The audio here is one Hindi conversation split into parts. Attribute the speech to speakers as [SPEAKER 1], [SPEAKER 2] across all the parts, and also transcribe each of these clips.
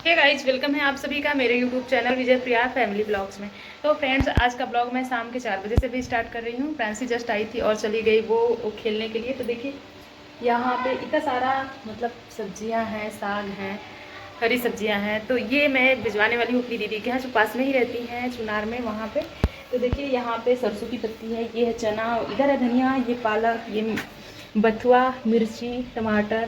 [SPEAKER 1] हे गाइज, वेलकम है आप सभी का मेरे यूट्यूब चैनल विजय प्रिया फैमिली ब्लॉग्स में। तो फ्रेंड्स, आज का ब्लॉग मैं शाम के 4 बजे से भी स्टार्ट कर रही हूँ। फ्रांसी जस्ट आई थी और चली गई वो खेलने के लिए। तो देखिए यहाँ पे इतना सारा मतलब सब्जियाँ हैं, साग हैं, हरी सब्जियाँ हैं। तो ये मैं भिजवाने वाली हूँ अपनी दीदी के यहाँ जो पास में ही रहती हैं चुनार में, वहाँ पे। तो देखिए यहाँ पे सरसों की पत्ती है, ये है चना, इधर है धनिया, ये पालक, ये बथुआ, मिर्ची, टमाटर,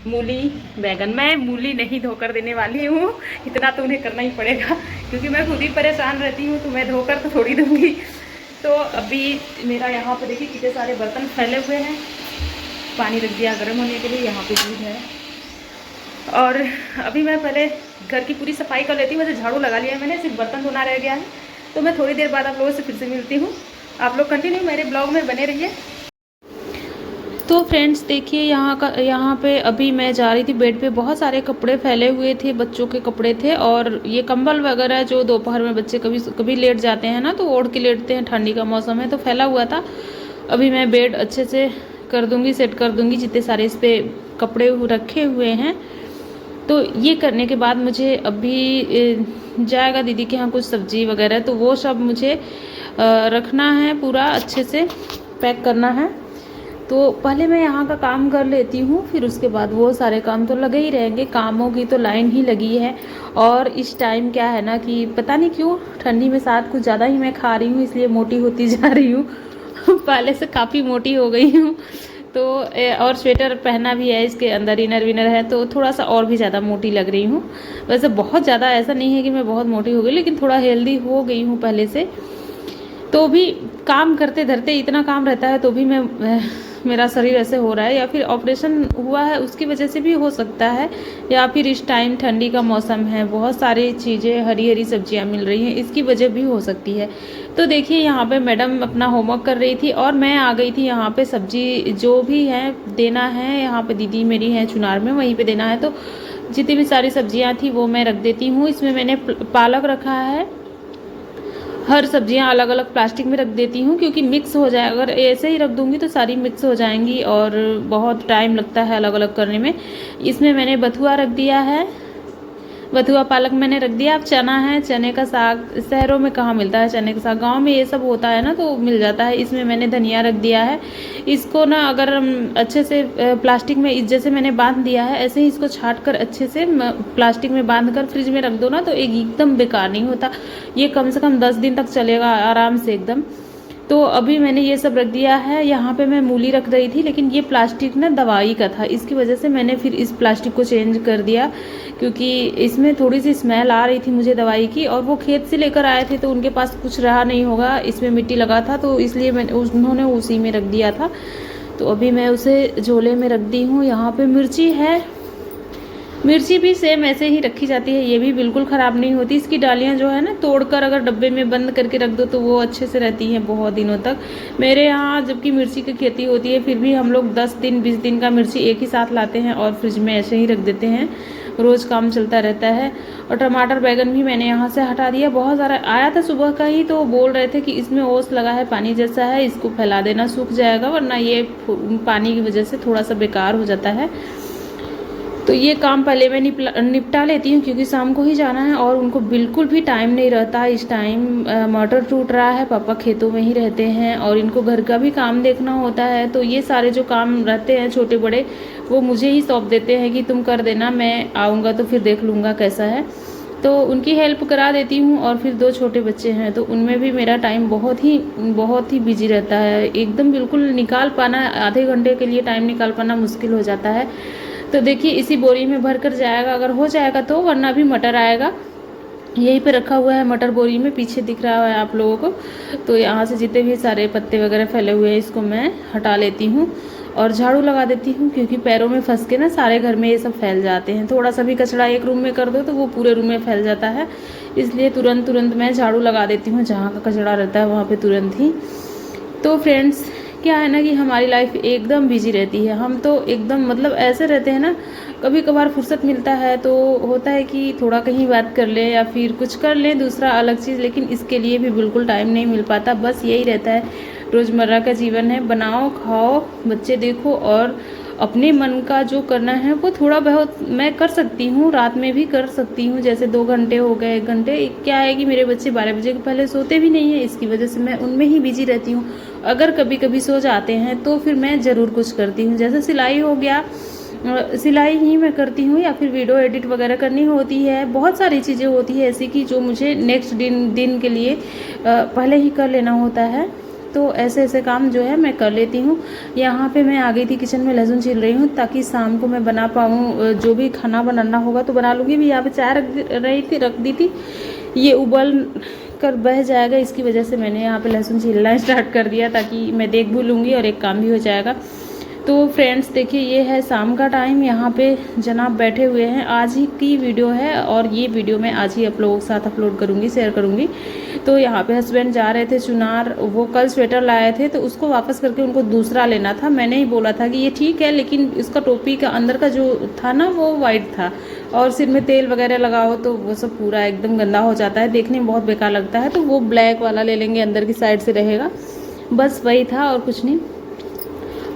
[SPEAKER 1] मूली, बैगन। मैं मूली नहीं धोकर देने वाली हूँ, इतना तो उन्हें करना ही पड़ेगा क्योंकि मैं खुद ही परेशान रहती हूँ, तो मैं धोकर तो थोड़ी दूँगी। तो अभी मेरा यहाँ पर देखिए कितने सारे बर्तन फैले हुए हैं। पानी रख दिया गर्म होने के लिए, यहाँ पे दूध है। और अभी मैं पहले घर की पूरी सफाई कर लेती हूँ। वैसे झाड़ू लगा लिया है मैंने, सिर्फ बर्तन धोना रह गया है। तो मैं थोड़ी देर बाद आप लोगों से फिर से मिलती हूँ। आप लोग कंटिन्यू मेरे ब्लॉग में बने रहिए। तो फ्रेंड्स देखिए यहाँ पे अभी मैं जा रही थी बेड पे। बहुत सारे कपड़े फैले हुए थे, बच्चों के कपड़े थे, और ये कंबल वगैरह जो दोपहर में बच्चे कभी कभी लेट जाते हैं ना, तो ओढ़ के लेटते हैं, ठंडी का मौसम है तो फैला हुआ था। अभी मैं बेड अच्छे से कर दूँगी, सेट कर दूँगी, जितने सारे इस पर कपड़े रखे हुए हैं। तो ये करने के बाद मुझे अभी जाएगा दीदी के यहाँ कुछ सब्जी वगैरह, तो वो सब मुझे रखना है, पूरा अच्छे से पैक करना है। तो पहले मैं यहाँ का काम कर लेती हूँ, फिर उसके बाद वो सारे काम तो लगे ही रहेंगे। कामों की तो लाइन ही लगी है। और इस टाइम क्या है ना कि पता नहीं क्यों ठंडी में साथ कुछ ज़्यादा ही मैं खा रही हूँ, इसलिए मोटी होती जा रही हूँ। पहले से काफ़ी मोटी हो गई हूँ। तो और स्वेटर पहना भी है, इसके अंदर इनर विनर है, तो थोड़ा सा और भी ज़्यादा मोटी लग रही हूँ। वैसे बहुत ज़्यादा ऐसा नहीं है कि मैं बहुत मोटी हो गई, लेकिन थोड़ा हेल्दी हो गई हूँ पहले से। तो भी काम करते धरते इतना काम रहता है, तो भी मेरा शरीर ऐसे हो रहा है, या फिर ऑपरेशन हुआ है उसकी वजह से भी हो सकता है, या फिर इस टाइम ठंडी का मौसम है, बहुत सारी चीज़ें हरी हरी सब्जियां मिल रही हैं, इसकी वजह भी हो सकती है। तो देखिए यहाँ पे मैडम अपना होमवर्क कर रही थी और मैं आ गई थी यहाँ पे। सब्जी जो भी है देना है, यहाँ पे दीदी मेरी है चुनार में, वहीं पर देना है। तो जितनी भी सारी सब्जियाँ थी वो मैं रख देती हूँ। इसमें मैंने पालक रखा है, हर सब्जियां अलग अलग प्लास्टिक में रख देती हूँ, क्योंकि मिक्स हो जाए। अगर ऐसे ही रख दूँगी तो सारी मिक्स हो जाएंगी और बहुत टाइम लगता है अलग अलग करने में। इसमें मैंने बथुआ रख दिया है, बथुआ पालक मैंने रख दिया। अब चना है, चने का साग शहरों में कहाँ मिलता है चने का साग, गांव में ये सब होता है ना तो मिल जाता है। इसमें मैंने धनिया रख दिया है। इसको ना अगर अच्छे से प्लास्टिक में जैसे मैंने बांध दिया है, ऐसे ही इसको छाट कर अच्छे से प्लास्टिक में बांध कर फ्रिज में रख दो ना, तो एकदम बेकार नहीं होता। ये कम से कम 10 दिन तक चलेगा आराम से एकदम। तो अभी मैंने ये सब रख दिया है। यहाँ पे मैं मूली रख रही थी, लेकिन ये प्लास्टिक ना दवाई का था, इसकी वजह से मैंने फिर इस प्लास्टिक को चेंज कर दिया, क्योंकि इसमें थोड़ी सी स्मेल आ रही थी मुझे दवाई की। और वो खेत से लेकर आए थे तो उनके पास कुछ रहा नहीं होगा, इसमें मिट्टी लगा था, तो इसलिए उन्होंने उसी में रख दिया था। तो अभी मैं उसे झोले में रख दी हूँ। यहाँ पे मिर्ची है, मिर्ची भी सेम ऐसे ही रखी जाती है, ये भी बिल्कुल ख़राब नहीं होती। इसकी डालियाँ जो है ना, तोड़कर अगर डब्बे में बंद करके रख दो तो वो अच्छे से रहती हैं बहुत दिनों तक। मेरे यहाँ जबकि मिर्ची की खेती होती है, फिर भी हम लोग 10 दिन 20 दिन का मिर्ची एक ही साथ लाते हैं और फ्रिज में ऐसे ही रख देते हैं, रोज़ काम चलता रहता है। और टमाटर बैगन भी मैंने यहाँ से हटा दिया। बहुत सारा आया था सुबह का ही, तो बोल रहे थे कि इसमें ओस लगा है, पानी जैसा है, इसको फैला देना, सूख जाएगा, वरना ये पानी की वजह से थोड़ा सा बेकार हो जाता है। तो ये काम पहले मैं निपटा लेती हूँ, क्योंकि शाम को ही जाना है और उनको बिल्कुल भी टाइम नहीं रहता। इस टाइम मटर टूट रहा है, पापा खेतों में ही रहते हैं और इनको घर का भी काम देखना होता है। तो ये सारे जो काम रहते हैं छोटे बड़े, वो मुझे ही सौंप देते हैं कि तुम कर देना, मैं आऊँगा तो फिर देख लूँगा कैसा है। तो उनकी हेल्प करा देती हूँ। और फिर 2 छोटे बच्चे हैं, तो उनमें भी मेरा टाइम बहुत ही बिजी रहता है। एकदम बिल्कुल निकाल पाना, आधे घंटे के लिए टाइम निकाल पाना मुश्किल हो जाता है। तो देखिए इसी बोरी में भर कर जाएगा, अगर हो जाएगा तो, वरना भी मटर आएगा। यहीं पे रखा हुआ है मटर बोरी में, पीछे दिख रहा है आप लोगों को। तो यहाँ से जितने भी सारे पत्ते वगैरह फैले हुए हैं, इसको मैं हटा लेती हूँ और झाड़ू लगा देती हूँ, क्योंकि पैरों में फंस के ना सारे घर में ये सब फैल जाते हैं। थोड़ा सा भी कचरा एक रूम में कर दो तो वो पूरे रूम में फैल जाता है, इसलिए तुरंत मैं झाड़ू लगा देती हूँ जहाँ का कचरा रहता है वहाँ पर तुरंत ही। तो फ्रेंड्स क्या है ना कि हमारी लाइफ एकदम बिजी रहती है। हम तो एकदम मतलब ऐसे रहते हैं ना, कभी कभार फुर्सत मिलता है तो होता है कि थोड़ा कहीं बात कर लें या फिर कुछ कर लें दूसरा अलग चीज़, लेकिन इसके लिए भी बिल्कुल टाइम नहीं मिल पाता। बस यही रहता है, रोज़मर्रा का जीवन है, बनाओ खाओ, बच्चे देखो और अपने मन का जो करना है वो थोड़ा बहुत मैं कर सकती हूँ, रात में भी कर सकती हूँ, जैसे 2 घंटे हो गए, 1 घंटे। क्या है कि मेरे बच्चे 12 बजे के पहले सोते भी नहीं हैं, इसकी वजह से मैं उनमें ही बिजी रहती हूँ। अगर कभी कभी सो जाते हैं तो फिर मैं ज़रूर कुछ करती हूँ, जैसे सिलाई हो गया, सिलाई ही मैं करती हूँ, या फिर वीडियो एडिट वगैरह करनी होती है। बहुत सारी चीज़ें होती है ऐसी कि जो मुझे नेक्स्ट दिन के लिए पहले ही कर लेना होता है। तो ऐसे ऐसे काम जो है मैं कर लेती हूँ। यहाँ पे मैं आ गई थी किचन में, लहसुन छील रही हूँ ताकि शाम को मैं बना पाऊँ, जो भी खाना बनाना होगा तो बना लूँगी। भी यहाँ पे चाय रख दी थी, ये उबल कर बह जाएगा, इसकी वजह से मैंने यहाँ पे लहसुन छीलना स्टार्ट कर दिया ताकि मैं देख भी लूँगी और एक काम भी हो जाएगा। तो फ्रेंड्स देखिए, ये है शाम का टाइम, यहाँ पे जनाब बैठे हुए हैं। आज ही की वीडियो है और ये वीडियो मैं आज ही आप लोगों के साथ अपलोड करूँगी, शेयर करूँगी। तो यहाँ पे हस्बैंड जा रहे थे चुनार, वो कल स्वेटर लाए थे तो उसको वापस करके उनको दूसरा लेना था। मैंने ही बोला था कि ये ठीक है, लेकिन इसका टोपी का अंदर का जो था ना वो वाइट था, और सिर में तेल वगैरह लगाओ तो वो सब पूरा एकदम गंदा हो जाता है, देखने में बहुत बेकार लगता है। तो वो ब्लैक वाला ले लेंगे, अंदर की साइड से रहेगा, बस वही था और कुछ नहीं।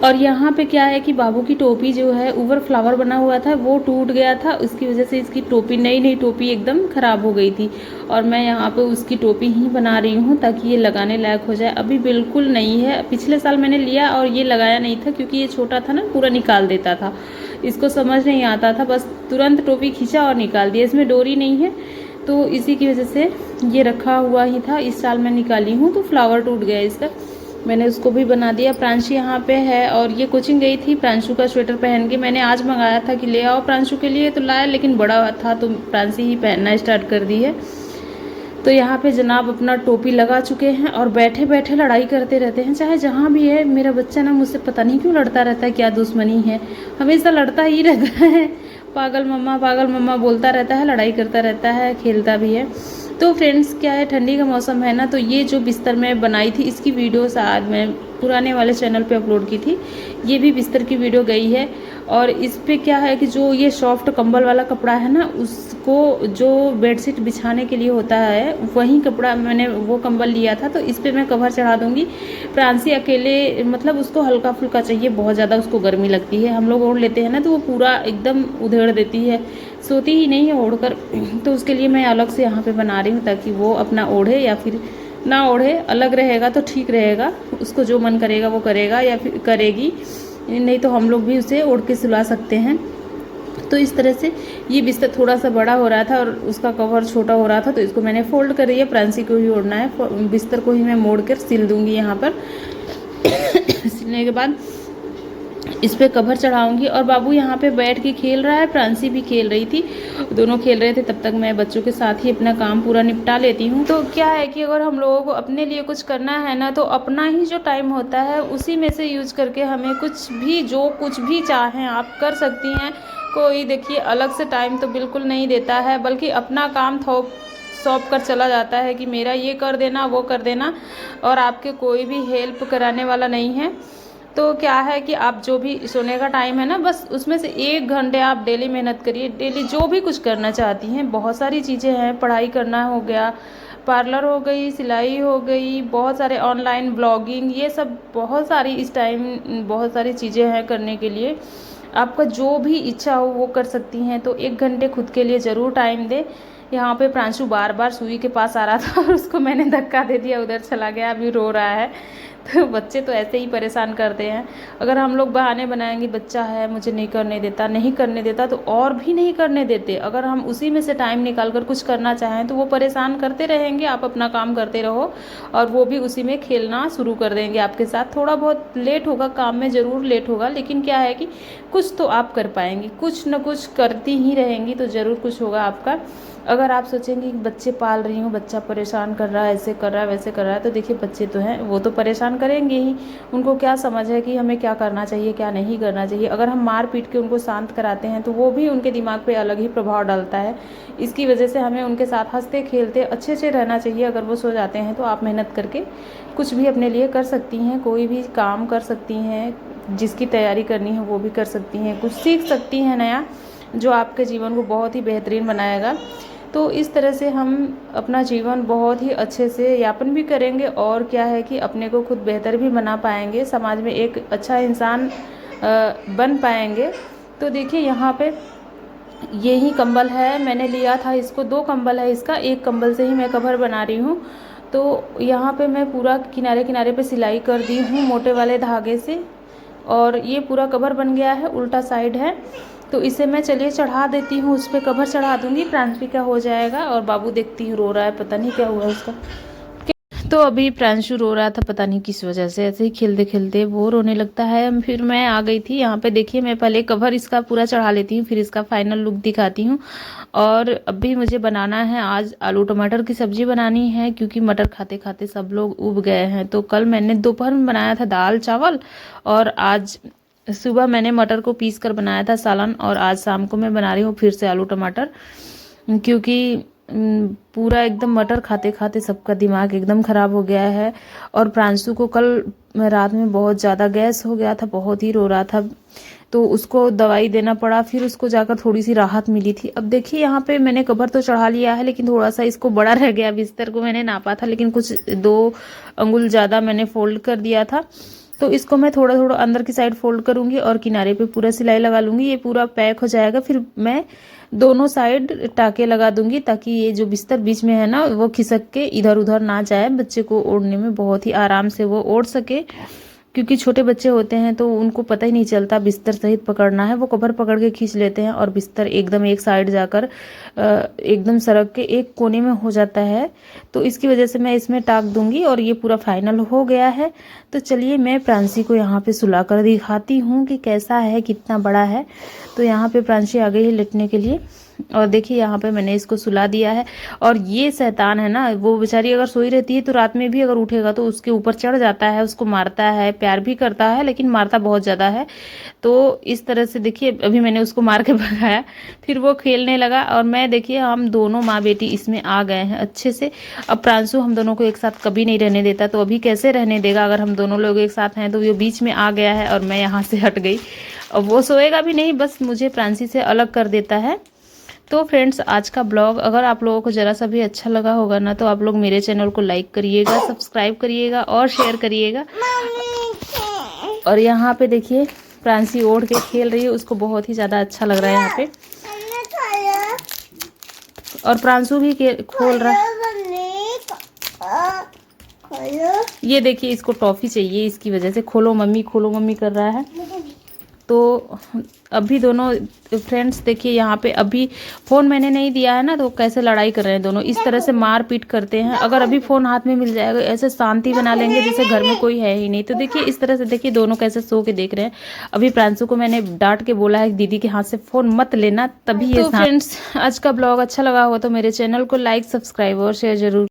[SPEAKER 1] और यहाँ पे क्या है कि बाबू की टोपी जो है ऊपर फ्लावर बना हुआ था वो टूट गया था, उसकी वजह से इसकी टोपी, नई टोपी एकदम ख़राब हो गई थी। और मैं यहाँ पे उसकी टोपी ही बना रही हूँ ताकि ये लगाने लायक हो जाए। अभी बिल्कुल नहीं है, पिछले साल मैंने लिया और ये लगाया नहीं था क्योंकि ये छोटा था ना, पूरा निकाल देता था, इसको समझ नहीं आता था, बस तुरंत टोपी खींचा और निकाल दिया। इसमें डोरी नहीं है तो इसी की वजह से ये रखा हुआ ही था। इस साल मैं निकाली हूँ तो फ्लावर टूट गया इसका, मैंने उसको भी बना दिया। प्रांशु यहाँ पे है और ये कोचिंग गई थी, प्रांशु का स्वेटर पहन के। मैंने आज मंगाया था कि ले आओ प्रांशु के लिए, तो लाया, लेकिन बड़ा था तो प्रांशु ही पहनना स्टार्ट कर दी है। तो यहाँ पे जनाब अपना टोपी लगा चुके हैं और बैठे बैठे लड़ाई करते रहते हैं, चाहे जहाँ भी है। मेरा बच्चा ना मुझसे पता नहीं क्यों लड़ता रहता है, क्या दुश्मनी है, हमेशा लड़ता ही रहता है, पागल मम्मा बोलता रहता है, लड़ाई करता रहता है, खेलता भी है। तो फ्रेंड्स क्या है, ठंडी का मौसम है ना, तो ये जो बिस्तर मैं बनाई थी इसकी वीडियो आज मैं पुराने वाले चैनल पे अपलोड की थी, ये भी बिस्तर की वीडियो गई है। और इस पे क्या है कि जो ये सॉफ्ट कंबल वाला कपड़ा है ना, उसको जो बेडशीट बिछाने के लिए होता है वही कपड़ा मैंने वो कंबल लिया था, तो इस पे मैं कवर चढ़ा दूँगी। प्रांसी अकेले मतलब उसको हल्का फुल्का चाहिए, बहुत ज़्यादा उसको गर्मी लगती है, हम लोग ओढ़ लेते हैं ना तो वो पूरा एकदम उधेड़ देती है, सोती ही नहीं है ओढ़ कर। तो उसके लिए मैं अलग से यहाँ पे बना रही हूँ ताकि वो अपना ओढ़े या फिर ना ओढ़े, अलग रहेगा तो ठीक रहेगा, उसको जो मन करेगा वो करेगा या फिर करेगी, नहीं तो हम लोग भी उसे ओढ़ के सुला सकते हैं। तो इस तरह से ये बिस्तर थोड़ा सा बड़ा हो रहा था और उसका कवर छोटा हो रहा था, तो इसको मैंने फोल्ड कर दिया, प्रांसी को ही ओढ़ना है, बिस्तर को ही मैं मोड़ कर सिल दूँगी यहाँ पर। सिलने के बाद इस पर कवर चढ़ाऊंगी। और बाबू यहाँ पे बैठ के खेल रहा है, प्रांसी भी खेल रही थी, दोनों खेल रहे थे। तब तक मैं बच्चों के साथ ही अपना काम पूरा निपटा लेती हूँ। तो क्या है कि अगर हम लोगों को अपने लिए कुछ करना है ना, तो अपना ही जो टाइम होता है उसी में से यूज करके हमें कुछ भी चाहें आप कर सकती हैं। कोई देखिए अलग से टाइम तो बिल्कुल नहीं देता है, बल्कि अपना काम सौंप कर चला जाता है कि मेरा ये कर देना वो कर देना, और आपके कोई भी हेल्प कराने वाला नहीं है। तो क्या है कि आप जो भी सोने का टाइम है ना, बस उसमें से 1 घंटे आप डेली मेहनत करिए। डेली जो भी कुछ करना चाहती हैं, बहुत सारी चीज़ें हैं, पढ़ाई करना हो गया, पार्लर हो गई, सिलाई हो गई, बहुत सारे ऑनलाइन ब्लॉगिंग, ये सब बहुत सारी इस टाइम बहुत सारी चीज़ें हैं करने के लिए। आपका जो भी इच्छा हो वो कर सकती हैं। तो 1 घंटे खुद के लिए ज़रूर टाइम दें। यहाँ पे प्रांशु बार बार सुई के पास आ रहा था और उसको मैंने धक्का दे दिया, उधर चला गया, अभी रो रहा है। तो बच्चे तो ऐसे ही परेशान करते हैं। अगर हम लोग बहाने बनाएंगे, बच्चा है मुझे नहीं करने देता तो और भी नहीं करने देते। अगर हम उसी में से टाइम निकाल कर कुछ करना चाहें तो वो परेशान करते रहेंगे, आप अपना काम करते रहो और वो भी उसी में खेलना शुरू कर देंगे आपके साथ। थोड़ा बहुत लेट होगा, काम में ज़रूर लेट होगा, लेकिन क्या है कि कुछ तो आप कर पाएंगी, कुछ न कुछ करती ही रहेंगी तो ज़रूर कुछ होगा आपका। अगर आप सोचेंगे कि बच्चे पाल रही हूँ, बच्चा परेशान कर रहा है, ऐसे कर रहा है वैसे कर रहा है, तो देखिए बच्चे तो हैं, वो तो परेशान करेंगे ही। उनको क्या समझ है कि हमें क्या करना चाहिए क्या नहीं करना चाहिए। अगर हम मार पीट के उनको शांत कराते हैं तो वो भी उनके दिमाग पे अलग ही प्रभाव डालता है। इसकी वजह से हमें उनके साथ हंसते खेलते अच्छे से रहना चाहिए। अगर वो सो जाते हैं तो आप मेहनत करके कुछ भी अपने लिए कर सकती हैं, कोई भी काम कर सकती हैं, जिसकी तैयारी करनी है वो भी कर सकती हैं, कुछ सीख सकती हैं नया, जो आपके जीवन को बहुत ही बेहतरीन बनाएगा। तो इस तरह से हम अपना जीवन बहुत ही अच्छे से यापन भी करेंगे और क्या है कि अपने को खुद बेहतर भी बना पाएंगे, समाज में एक अच्छा इंसान बन पाएंगे। तो देखिए यहाँ पे यही कंबल है, मैंने लिया था इसको, 2 कंबल है इसका, एक कंबल से ही मैं कवर बना रही हूँ। तो यहाँ पे मैं पूरा किनारे किनारे पे सिलाई कर दी हूँ मोटे वाले धागे से, और ये पूरा कवर बन गया है, उल्टा साइड है। तो इसे मैं चलिए चढ़ा देती हूँ, उस पर कवर चढ़ा दूँगी, प्रांशु का हो जाएगा। और बाबू देखती हूँ रो रहा है, पता नहीं क्या हुआ उसका। तो अभी प्रांशु रो रहा था, पता नहीं किस वजह से, ऐसे ही खेलते खेलते वो रोने लगता है। फिर मैं आ गई थी यहाँ पे, देखिए मैं पहले कवर इसका पूरा चढ़ा लेती हूँ, फिर इसका फाइनल लुक दिखाती हूँ। और अभी मुझे बनाना है, आज आलू टमाटर की सब्जी बनानी है, क्योंकि मटर खाते खाते सब लोग उब गए हैं। तो कल मैंने दोपहर में बनाया था दाल चावल, और आज सुबह मैंने मटर को पीस कर बनाया था सालन, और आज शाम को मैं बना रही हूँ फिर से आलू टमाटर, क्योंकि पूरा एकदम मटर खाते खाते सबका दिमाग एकदम ख़राब हो गया है। और प्रांशु को कल रात में बहुत ज़्यादा गैस हो गया था, बहुत ही रो रहा था, तो उसको दवाई देना पड़ा, फिर उसको जाकर थोड़ी सी राहत मिली थी। अब देखिए यहाँ पे मैंने कवर तो चढ़ा लिया है, लेकिन थोड़ा सा इसको बड़ा रह गया, बिस्तर को मैंने नापा था लेकिन कुछ 2 अंगुल ज़्यादा मैंने फोल्ड कर दिया था। तो इसको मैं थोड़ा थोड़ा अंदर की साइड फोल्ड करूँगी और किनारे पे पूरा सिलाई लगा लूँगी। ये पूरा पैक हो जाएगा, फिर मैं दोनों साइड टाके लगा दूंगी, ताकि ये जो बिस्तर बीच में है ना, वो खिसक के इधर उधर ना जाए, बच्चे को ओढ़ने में बहुत ही आराम से वो ओढ़ सके। क्योंकि छोटे बच्चे होते हैं तो उनको पता ही नहीं चलता बिस्तर सहित पकड़ना है, वो कवर पकड़ के खींच लेते हैं और बिस्तर एकदम एक साइड जाकर एकदम सड़क के एक कोने में हो जाता है। तो इसकी वजह से मैं इसमें टाक दूंगी, और ये पूरा फाइनल हो गया है। तो चलिए मैं प्रांशी को यहाँ पे सुला कर दिखाती हूँ कि कैसा है, कितना बड़ा है। तो यहाँ पे प्रांशी आ गई है लेटने के लिए, और देखिए यहाँ पे मैंने इसको सुला दिया है। और ये शैतान है ना, वो बेचारी अगर सोई रहती है तो रात में भी अगर उठेगा तो उसके ऊपर चढ़ जाता है, उसको मारता है, प्यार भी करता है लेकिन मारता बहुत ज़्यादा है। तो इस तरह से देखिए अभी मैंने उसको मार के भगाया, फिर वो खेलने लगा, और मैं देखिए हम दोनों माँ बेटी इसमें आ गए हैं अच्छे से। अब प्रांशु हम दोनों को एक साथ कभी नहीं रहने देता, तो अभी कैसे रहने देगा अगर हम दोनों लोग एक साथ हैं। तो वो बीच में आ गया है और मैं यहाँ से हट गई, और वो सोएगा भी नहीं, बस मुझे प्रांशी से अलग कर देता है। तो फ्रेंड्स आज का ब्लॉग अगर आप लोगों को ज़रा सा भी अच्छा लगा होगा ना, तो आप लोग मेरे चैनल को लाइक करिएगा, सब्सक्राइब करिएगा और शेयर करिएगा। और यहाँ पे देखिए प्रांशी ओढ़ के खेल रही है, उसको बहुत ही ज़्यादा अच्छा लग रहा है यहाँ पे। और प्रांशु भी खोल रहा है। ये देखिए इसको टॉफ़ी चाहिए, इसकी वजह से खोलो मम्मी कर रहा है। तो अभी दोनों फ्रेंड्स देखिए यहाँ पे अभी फ़ोन मैंने नहीं दिया है ना, तो कैसे लड़ाई कर रहे हैं दोनों, इस तरह से मार पीट करते हैं। अगर अभी फ़ोन हाथ में मिल जाएगा ऐसे शांति बना लेंगे जैसे घर में कोई है ही नहीं। तो देखिए इस तरह से देखिए दोनों कैसे सो के देख रहे हैं। अभी प्रांशु को मैंने डांट के बोला है दीदी के हाथ से फ़ोन मत लेना, तभी ये। तो फ्रेंड्स आज का ब्लॉग अच्छा लगा हो तो मेरे चैनल को लाइक सब्सक्राइब और शेयर जरूर